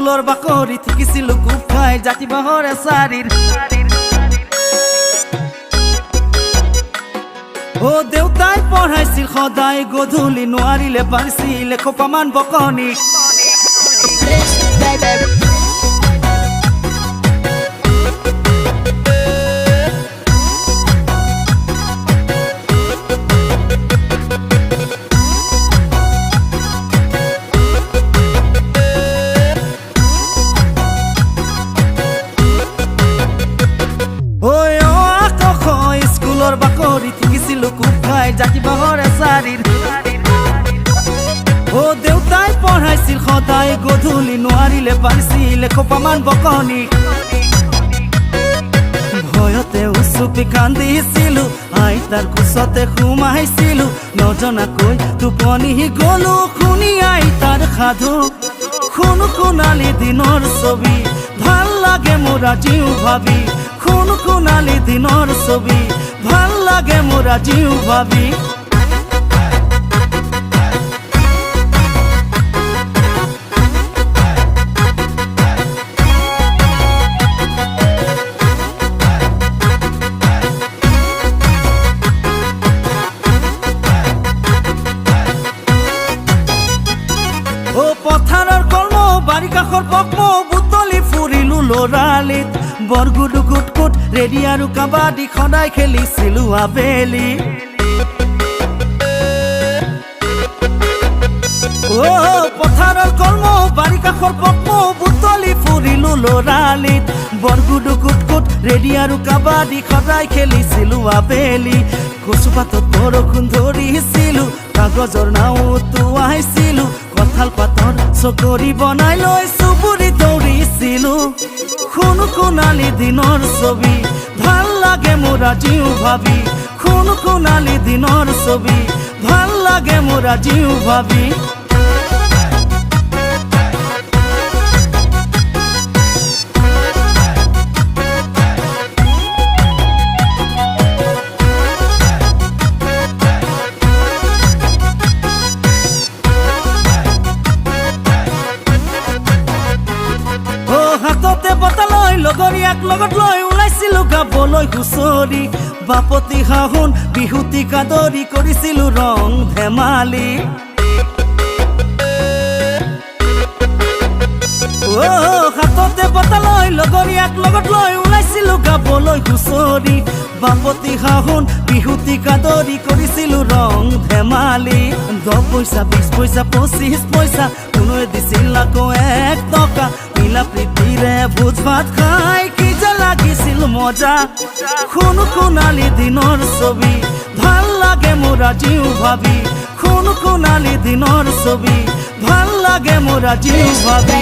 স্কুলৰ বাকৰি থিকিছিলো কোব খাই জাতি বাহৰ এচাৰিৰ ও দেউতাই পঢ়াইছিল সদায় গধূলি নোৱাৰিলে পাৰিছিল এখোপামান বকনি স্কুলৰ বাকৰি থিকিছিলো কোব খাই জাতি বাহৰ এচাৰিৰ ও দেউতাই পঢ়াইছিল সদায় গধূলি নোৱাৰিলে পাৰিছিল এখোপামান বকনি ভয়তে উচুপি কান্দিছিলো আইতাৰ কোচতে সোমাইছিলো নজনাকৈ টোপনি গলো শুনি আইতাৰ সাধু শুনো সোণালী দিনৰ ছবি ভাল লাগে মোৰ আজিও ভাবি শুনো সোণালী দিনৰ ছবি ভাল লাগে মোৰ আজিও ভাবি ও পথাৰৰ কলম বাৰী কাষৰ পক্ম বুটলি ফুৰিলো লৰালিত বৰগুড গুটকুট ৰেডি আৰু কাবাডী সদায় খেলিছিলো আবেলি ও পথাৰৰ কলম বাৰী কাষৰ পক্ম বুটলি ফুৰিলো লৰালিত বৰগুড গুটকুট ৰেডি আৰু কাবাডী সদায় খেলিছিলো আবেলি কচুপাতত বৰষুণ ধৰিছিলো কাগজৰ নাও উটুৱাইছিলো কঁঠাল পাতৰ চকৰি বনাই লৈ চুবুৰি দৌৰিছিলো শুনো সোণালী দিনৰ ছবি ভাল লাগে মোৰ আজিও ভাবি শুনো সোণালী দিনৰ ছবি ভাল লাগে মোৰ আজিও ভাবি হাততে বঁটা লৈ লগৰীয়াক লগত লৈ ওলাইছিলো গাবলৈ হুঁচৰি বাপতি সাহোন বিহুতি কাদৰি কৰিছিলো ৰং ধেমালি হাততে বঁটা লৈ লগৰীয়াক লগত লৈ ওলাইছিলো গাবলৈ হুঁচৰি বাপতি সাহোন বিহুতি কাদৰি কৰিছিলো ৰং ধেমালি 10 পইচা 20 পইচা 25 পইচা কোনোৱে দিছিল আকৌ 1 টকা মিলা প্ৰীতিৰে ভোজ ভাত খাই কি যে লাগিছিল মজা শুনো সোণালী দিনৰ ছবি ভাল লাগে মোৰ আজিও ভাবি শুনো সোণালী দিনৰ ছবি ভাল লাগে মোৰ আজিও ভাবি